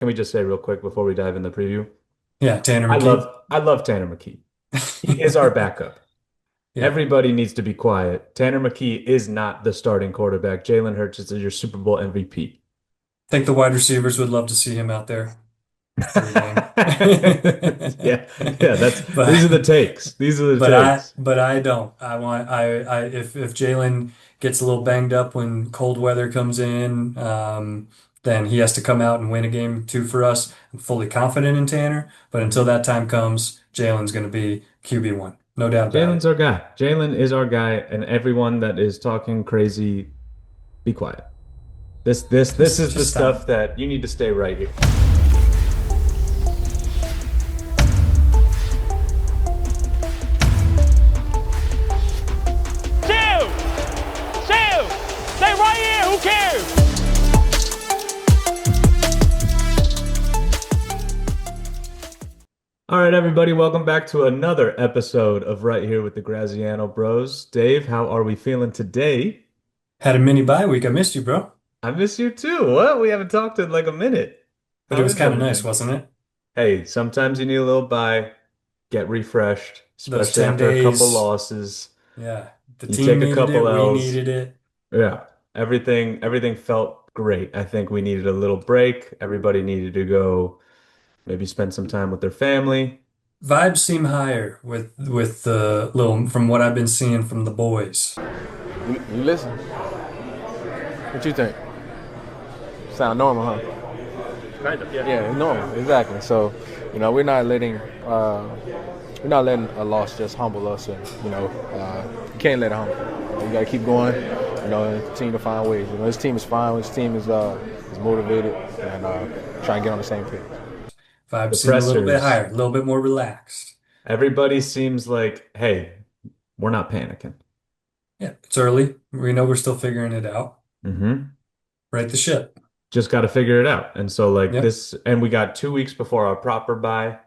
Can we just say real quick before we dive in the preview? Yeah, Tanner I McKee. love I love Tanner McKee. He is our backup. Yeah. Everybody needs to be quiet. Tanner McKee is not the starting quarterback. Jalen Hurts is your Super Bowl MVP. Think the wide receivers would love to see him out there for a game. Yeah, yeah, that's these But are the takes. These are the but I takes. but I don't. I want I if Jalen gets a little banged up when cold weather comes in, then he has to come out and win a game too for us. I'm fully confident in Tanner, but until Mhm. that time comes, Jalen's going to be QB1. No doubt about Jalen's it. our guy. Jalen is our guy, and everyone that is talking crazy, be quiet. This is the Just stop. stuff that you need to stay right here. Chill! Chill! Stay right here, who cares? All right, everybody, welcome back to another episode of Right Here with the Graziano Bros. Dave, how are we feeling today? Had a mini bye week. I missed you, bro. I miss you too. What? We haven't talked in like a minute. But it How was is kind of nice, everything? wasn't it? Hey, sometimes you need a little bye, get refreshed, Those especially 10 after a couple days. losses. Yeah. The You team take a needed couple it. We L's. needed it. Yeah, everything felt great. I think we needed a little break. Everybody needed to go maybe spend some time with their family. Vibes seem higher with the little from what I've been seeing from the boys. You listen. What you think? Sound normal, huh? Kind of, yeah. Yeah, it's normal. Exactly. So, we're not letting a loss just humble us, and you can't let it humble. You gotta keep going. And continue to find ways. This team is fine. This team is motivated and trying to get on the same page. Vibes The seem a little bit pressers, higher, a little bit more relaxed. everybody seems like, hey, we're not panicking. Yeah, it's early. We know we're still figuring it out. Hmm. Right the ship. Just got to figure it out. And so like Yep. this, and we got 2 weeks before our proper bye.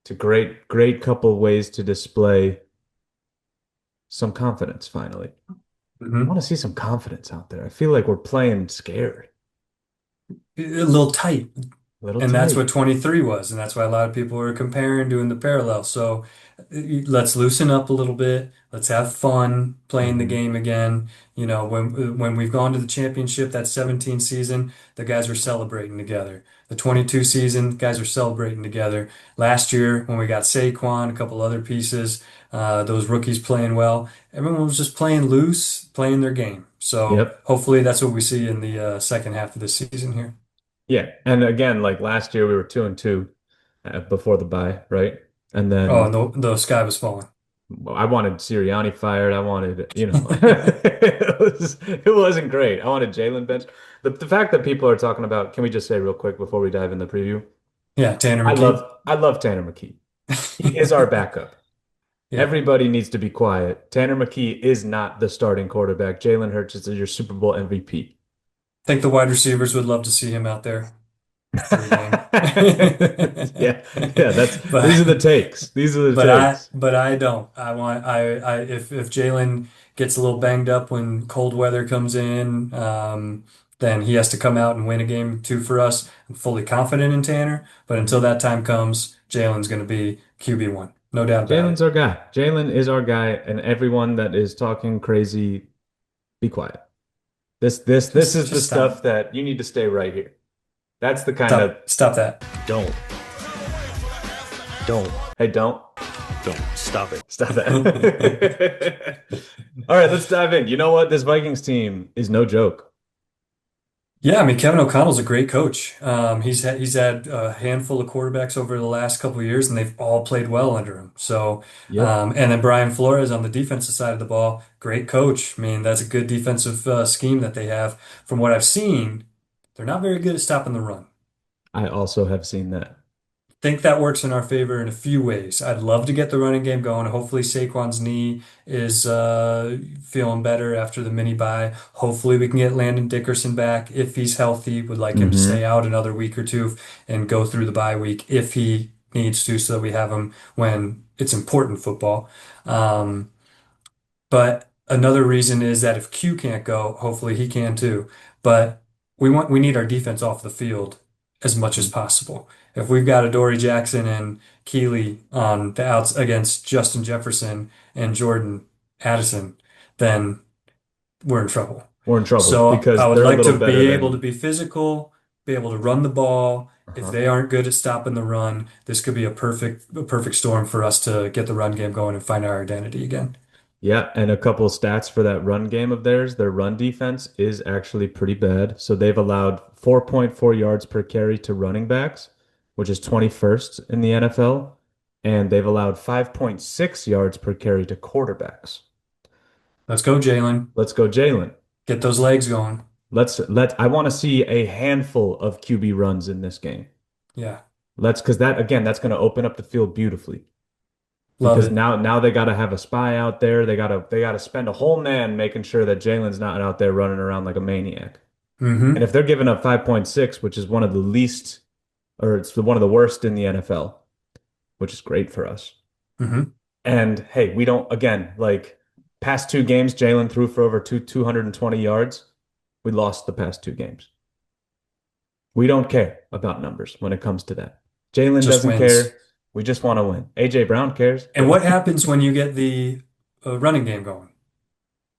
It's a great couple ways to display some confidence finally. I Hmm. want to see some confidence out there. I feel like we're playing scared, A little tight. a little And that's what tight. 23 was. And that's why a lot of people were comparing, doing the parallel. So let's loosen up a little bit. Let's have fun playing the Hmm. game again. When we've gone to the championship, that 17 season, the guys are celebrating together. The 22 season, guys are celebrating together. Last year, when we got Saquon, a couple other pieces, those rookies playing well, everyone was just playing loose, playing their game. So Yep. hopefully that's what we see in the second half of the season here. Yeah. And again, like last year we were 2-2 before the bye, right? And Oh, then and the sky was falling. I wanted Sirianni fired. I wanted, it wasn't great. I wanted Jalen benched. The fact that people are talking about, can we just say real quick before we dive in the preview? Yeah, Tanner I McKee. love I love Tanner McKee. He is our backup. Yeah. Everybody needs to be quiet. Tanner McKee is not the starting quarterback. Jalen Hurts is your Super Bowl MVP. Think the wide receivers would love to see him out there for a game. Yeah, yeah, that's these But are the takes. These are the takes. but I don't. I want I if Jalen gets a little banged up when cold weather comes in, then he has to come out and win a game too for us. I'm fully confident in Tanner, but until Mhm. that time comes, Jalen's going to be QB1. No doubt about Jalen's it. our guy. Jalen is our guy, and everyone that is talking crazy, be quiet. This is the Just stop. stuff that you need to stay right here. That's the kind of, Stop that. Don't, don't, hey, don't don't stop it. stop that. All right, let's dive in. You know what? This Vikings team is no joke. Yeah, I mean Kevin O'Connell's a great coach. He's had a handful of quarterbacks over the last couple of years, and they've all played well under him. So, Yep. and then Brian Flores on the defensive side of the ball, great coach. I mean, that's a good defensive scheme that they have. From what I've seen, they're not very good at stopping the run. I also have seen that. Think that works in our favor in a few ways. I'd love to get the running game going. Hopefully Saquon's knee is feeling better after the mini bye. Hopefully we can get Landon Dickerson back if he's healthy. Would like him to stay Hmm. out another week or two and go through the bye week if he needs to, so that we have him when it's important football. Um, but another reason is that if Q can't go, hopefully he can too. But we need our defense off the field as much as Mhm. possible. If we've got a Dory Jackson and Keely on the outs against Justin Jefferson and Jordan Addison, then we're in trouble. We're in trouble So I because would they're a like little to better be able to than. be physical, be able to run the ball. If Uh-huh. they aren't good at stopping the run, this could be a perfect storm for us to get the run game going and find our identity again. Yeah, and a couple stats for that run game of theirs. Their run defense is actually pretty bad. So they've allowed 4.4 yards per carry to running backs, which is 21st in the NFL, and they've allowed 5.6 yards per carry to quarterbacks. Let's go, Jalen. Let's go, Jalen. Get those legs going. I want to see a handful of QB runs in this game. Yeah, Because that's going to open up the field beautifully. love Because it. now they got to have a spy out there. They got to spend a whole man making sure that Jalen's not out there running around like a maniac. And Hmm. if they're giving up 5.6, which is one of the least, or it's one of the worst in the NFL, which is great for us. Hmm. And hey, we don't, again, like past two games, Jalen threw for over 220 yards. We lost the past two games. We don't care about numbers when it comes to that. Jalen Just doesn't wins. care. We just want to win. AJ Brown cares, And but what happens when you get the running game going?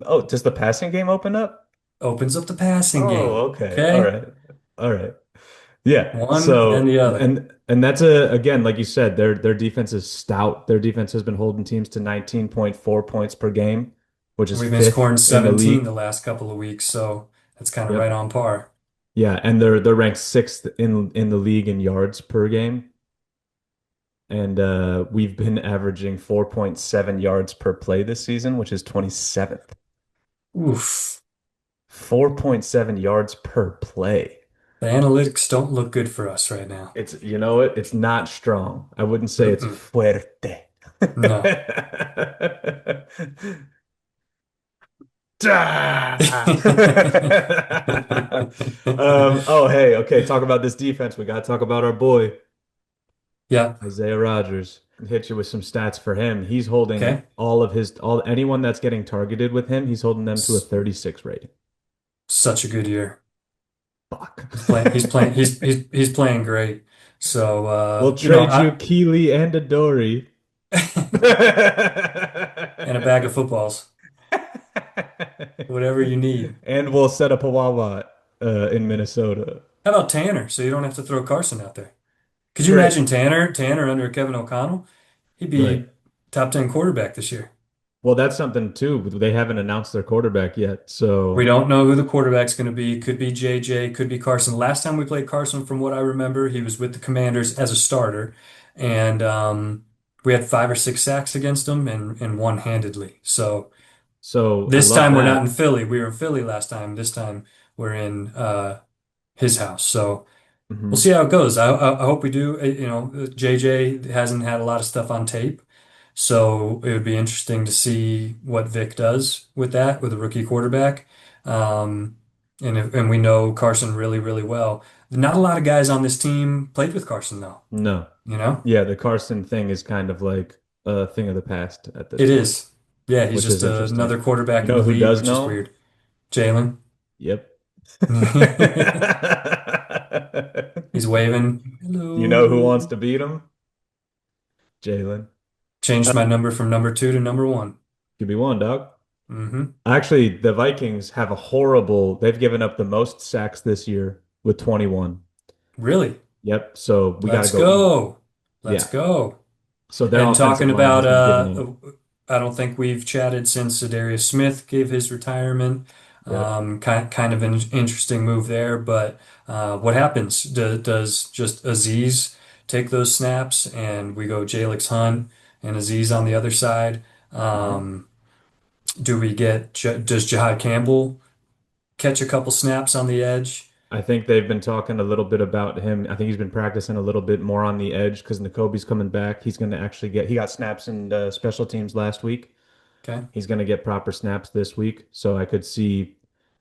oh, does the passing game open up? Opens up the passing game. Oh, okay. All Okay. right. All right. Yeah. One and So the other. and that's a again, like you said, their defense is stout. Their defense has been holding teams to 19.4 points per game, which And is we've been fifth scoring in the 17 the league. last couple of weeks, so that's kind of right Yep. on par. Yeah, and they're ranked sixth in the league in yards per game. And we've been averaging 4.7 yards per play this season, which is 27th. Oof. 4.7 yards per play. The analytics don't look good for us right now. It's not strong. I wouldn't say it's Mm-mm. fuerte. No. Ah! Oh, hey, okay, talk about this defense. We got to talk about our boy, Yeah. Isaiah Rodgers. Hit you with some stats for him. He's holding Okay. all anyone that's getting targeted with him, he's holding them to a S- 36 rating. Such a good year. Fuck. He's playing great. So We'll you know, trade you Keely and Adoree. and a bag of footballs. Whatever you need. And we'll set up a Wawa in Minnesota. How about Tanner? So you don't have to throw Carson out there. Could you Trade. imagine Tanner under Kevin O'Connell? He'd Right. be top 10 quarterback this year. Well, that's something too. They haven't announced their quarterback yet. We So, don't know who the quarterback's going to be. Could be JJ, could be Carson. Last time we played Carson, from what I remember, he was with the Commanders as a starter, and we had 5 or 6 sacks against him and won handedly. So so I this love time we're not in that. Philly. We were in Philly last time. This time we're in his house. So we'll Hmm. see how it goes. I hope we do. You know, JJ hasn't had a lot of stuff on tape. So it would be interesting to see what Vic does with that, with a rookie quarterback. Um, and we know Carson really, really well. Not a lot of guys on this team played with Carson though, No. you know? Yeah, the Carson thing is kind of like a thing of the past at this It point, is. Yeah, he's which just is interesting. another You quarterback in know the who league, does which is know? weird. Jalen. Yep. He's waving. You know who wants Hello. to beat him? Jalen. Changed my number from number 2 to number 1. QB1, dog. Hmm. Actually, the Vikings have they've given up the most sacks this year with 21. Really? Yep. So we got to Let's go eat. go. Let's Yeah. go. So their And offensive talking line about, has been giving up. I don't think we've chatted since Darius Smith gave his retirement. Yep. Kind of an interesting move there, but what happens? Does just Aziz take those snaps and we go Jalix Hunt and Aziz on the other side? Mhm. Um, does Jihad Campbell catch a couple snaps on the edge? I think they've been talking a little bit about him. I think he's been practicing a little bit more on the edge because N'Kobe's coming back. He's going to actually he got snaps in special teams last week. Okay. He's going to get proper snaps this week. So I could see,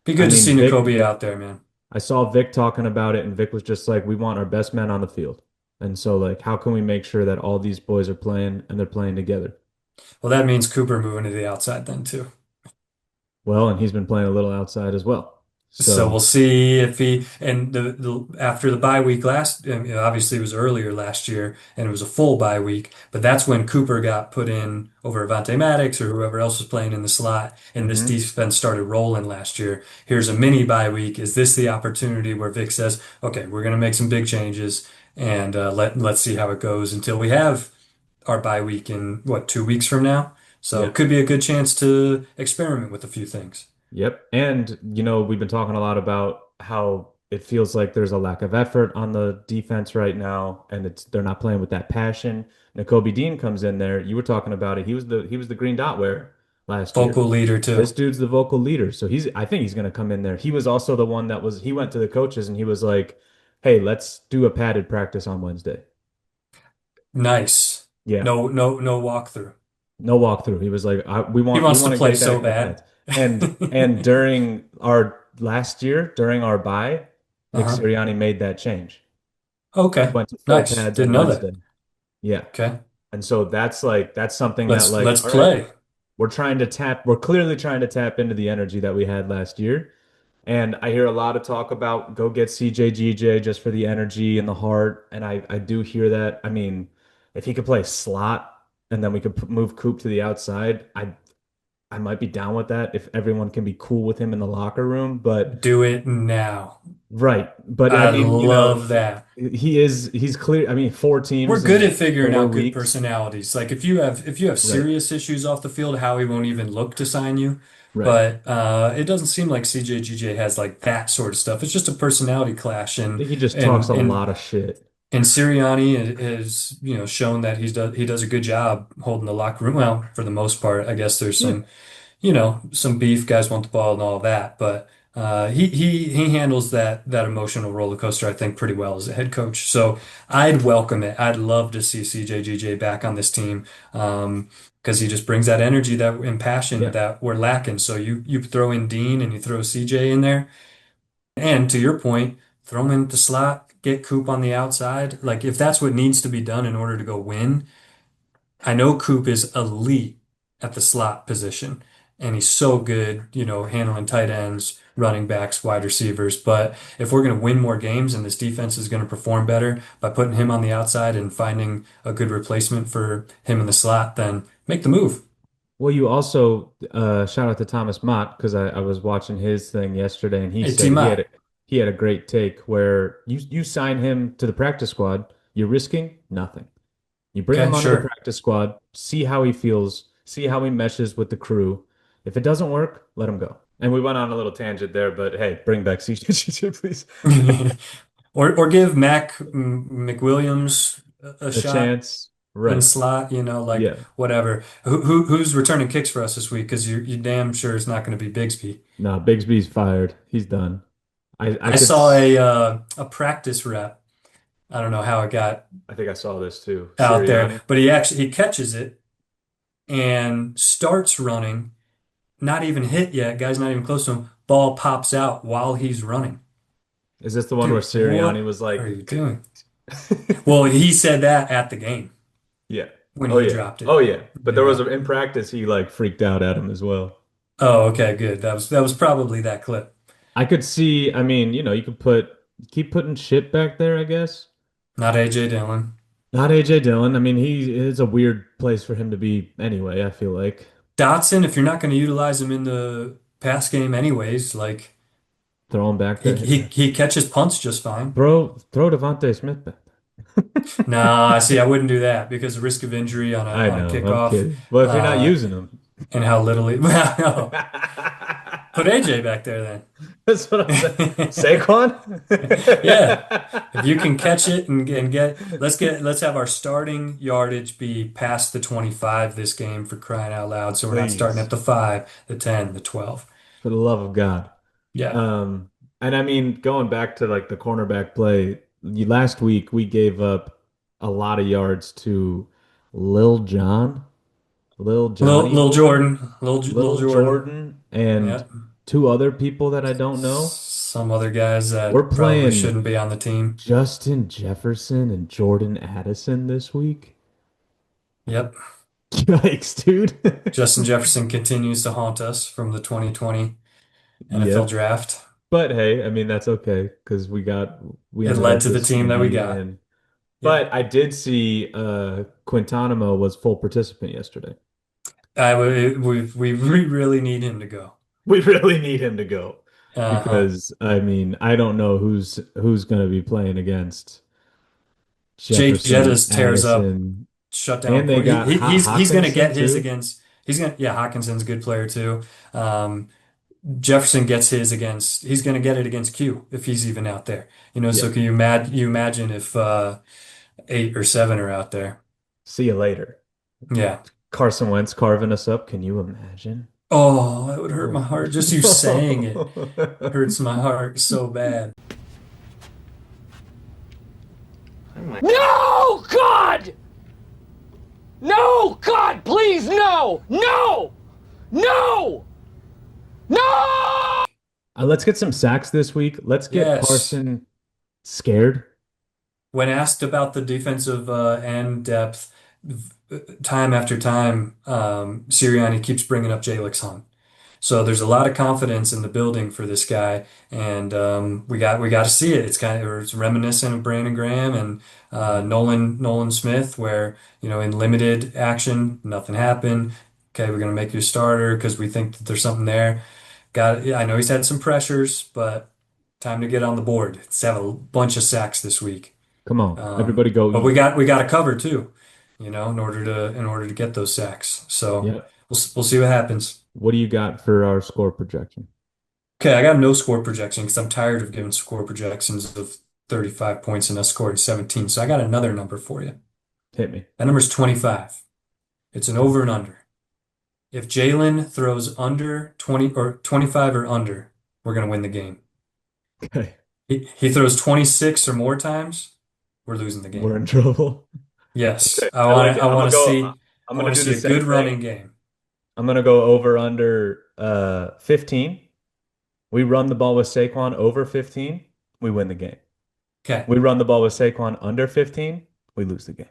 Be I good to mean, see N'Kobe out there, man. I saw Vic talking about it, and Vic was just like, we want our best men on the field. And so, like, how can we make sure that all these boys are playing and they're playing together? Well, that means Cooper moving to the outside then too. Well, and he's been playing a little outside as well. So we'll So, see if he and the after the bye week obviously it was earlier last year and it was a full bye week, but that's when Cooper got put in over Avonte Maddox or whoever else was playing in the slot, and this mhm. defense started rolling last year. Here's a mini bye week. Is this the opportunity where Vic says, "Okay, we're going to make some big changes and let's see how it goes until we have our bye week in what 2 weeks from now?" So Yeah. it could be a good chance to experiment with a few things. Yep. And, we've been talking a lot about how it feels like there's a lack of effort on the defense right now, and they're not playing with that passion. Nakobe Dean comes in there. You were talking about it. He was the green dot wearer last year. Vocal leader too. This dude's the vocal leader. So I think he's gonna come in there. He was also the one he went to the coaches and he was like, "Hey, let's do a padded practice on Wednesday." Nice. Yeah. No walkthrough. No walkthrough. He was like, we He want we wants to want to get play you so back in the bad. pads. And during our last year, during our bye, Nick Uh-huh. Sirianni made that change. He Okay. went to full Nice. pads Didn't on know that. Wednesday. Yeah. Okay. And so that's something that Let's all right, play. we're clearly trying to tap into the energy that we had last year. And I hear a lot of talk about go get CJGJ just for the energy and the heart. And I do hear that. I mean, if he could play slot and then we could move Coop to the outside, I might be down with that if everyone can be cool with him in the locker room. But Do it now. right. But I I mean, love that. he's clear. I mean, four We're teams good in at figuring 4 weeks. out good personalities. Like if you have Right. serious issues off the field, Howie won't even look to sign you. Right. But it doesn't seem like CJGJ has like that sort of stuff. It's just a personality clash I think he just talks and a and lot of shit. And Sirianni has, shown that he does a good job holding the locker room. Well, for the most part, I guess there's Yeah. some beef. Guys want the ball and all that, but he handles that emotional roller coaster, I think, pretty well as a head coach. So I'd welcome it. I'd love to see CJGJ back on this team, because he just brings that energy that and passion Yeah. that we're lacking. So you throw in Dean and you throw CJ in there. And to your point, throw him in the slot, get Coop on the outside. Like if that's what needs to be done in order to go win, I know Coop is elite at the slot position, and he's so good, handling tight ends, running backs, wide receivers. But if we're going to win more games and this defense is going to perform better by putting him on the outside and finding a good replacement for him in the slot, then make the move. Well, you also shout out to Thomas Mott because I was watching his thing yesterday and he Hey, said T-Mac, he had a great take where you sign him to the practice squad, you're risking nothing. You bring okay, him onto the sure. practice squad, see how he feels, see how he meshes with the crew. If it doesn't work, let him go. And we went on a little tangent there, but hey, bring back CJ, please. Or give McWilliams a A shot chance. in Right. slot, like Yeah. whatever. Who's returning kicks for us this week? Because you damn sure it's not going to be Bigsby. No, Bigsby's fired. He's done. I I could saw a practice rep. I don't know how it got I think I saw this too. out there, Sirianni. but he catches it and starts running. Not even hit yet. Guy's not even close to him. Ball pops out while he's running. Is this the one where Dude, Sirianni what was are like you doing? Well, he said that at the game Yeah. when Oh he yeah. dropped Oh it. yeah. But You there was know. in practice he like freaked out at him as well. Oh, okay, good. That was probably that clip. I could see, I mean, you could keep putting shit back there, I guess. Not AJ Dillon. Not AJ Dillon. I mean, he is a weird place for him to be anyway, I feel like. Dotson, if you're not going to utilize him in the pass game anyways, like Throw him back he there. he he catches punts just fine. Throw Devontae Smith back Nah, see, there. I wouldn't do that because of risk of injury on a I on a know, I'm kickoff, kidding. Well, if you're not uh, using him. and how little he. Well, no. Put AJ back there That's what I'm saying. then. Saquon? Yeah, if you can catch it and let's have our starting yardage be past the 25 this game for crying out loud. So we're not starting Please, at the 5, the 10, the 12. for the love of God. Yeah. Um, and I mean, going back to like the cornerback play, last week we gave up a lot of yards to Lil John, Lil Lil, Johnny Lil boy, Jordan, Lil Lil Jordan. Jordan, and Yeah. two other people that I don't know. Some other guys We're that probably playing shouldn't be on the team. Justin Jefferson and Jordan Addison this week. Yep. Yikes, dude. Justin Jefferson continues to haunt us from the 2020 NFL Yep. draft. But hey, I mean that's okay because we It ended led up to with the team that we Stingy got. and Yeah. but I did see Quintanamo was full participant yesterday. We really need him to go. We really need him to go Uh-huh. because I mean I don't know who's going to be playing against Jake Jefferson, Jettas tears up Addison, shutdown and they point. got He's gonna Hawkinson get his too. against yeah, Hawkinson's a good player too. Um, Jefferson gets his against he's gonna get it against Q if he's even out there. Yeah. So can you imagine if 8 or 7 are out there? See you later. Yeah. Carson Wentz carving us up. Can you imagine? Oh, that would hurt my Oh. heart. Just you saying it hurts my heart so bad. No, God! No, God, please, no! No! No! No! Let's get some sacks this week. Let's get Yes. Carson scared. When asked about the defensive end depth, time after time, Sirianni keeps bringing up Jalen Hunt. So there's a lot of confidence in the building for this guy, and we got to see it. It's reminiscent of Brandon Graham and Nolan Smith, where in limited action, nothing happened. Okay, we're gonna make you a starter because we think that there's something there. I know he's had some pressures, but time to get on the board. Let's have a bunch of sacks this week. Come on, everybody go But we eat. got to cover too, in order to get those sacks. So Yep. we'll see what happens. What do you got for our score projection? Okay, I got no score projection because I'm tired of giving score projections of 35 points and us scoring 17. So I got another number for you. Hit me. That number is 25. It's an over and under. If Jalen throws under 20 or 25 or under, we're going to win the game. Okay. He throws 26 or more times, we're losing the We're game. in trouble. Yes, Okay. I like it. I want to see I'm I gonna want to do see the a good same running thing. game. I'm gonna go over under 15. We run the ball with Saquon over 15, we win the game. Okay. We run the ball with Saquon under 15, we lose the game.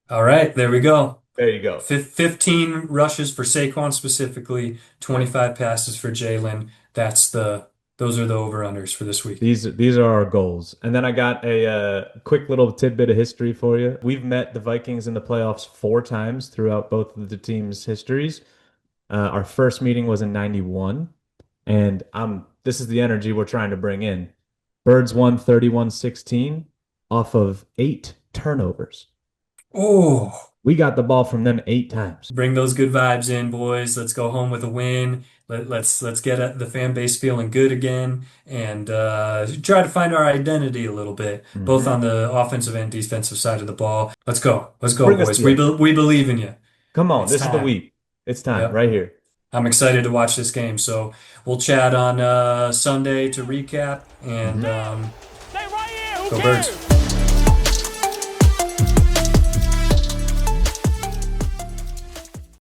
All right, there we go. There you go. 15 rushes for Saquon specifically, Yep. 25 passes for Jalen. Those are the over-unders for this week. These are our goals. And then I got a quick little tidbit of history for you. We've met the Vikings in the playoffs 4 times throughout both of the teams' histories. Our first meeting was in 91, and this is the energy we're trying to bring in. Birds won 31-16 off of 8 turnovers. Oh, We got the ball from them 8 times. bring those good vibes in, boys. Let's go home with a win. Let's get the fan base feeling good again and try to find our identity a little bit, both Hmm. on the offensive and defensive side of the ball. Let's go, Bring us boys. the energy. We believe in you. Come on, It's this is the time. week. It's time Yep. right here. I'm excited to watch this game. So we'll chat on Sunday to recap and Mhm. Stay right here. Who go cares? Birds.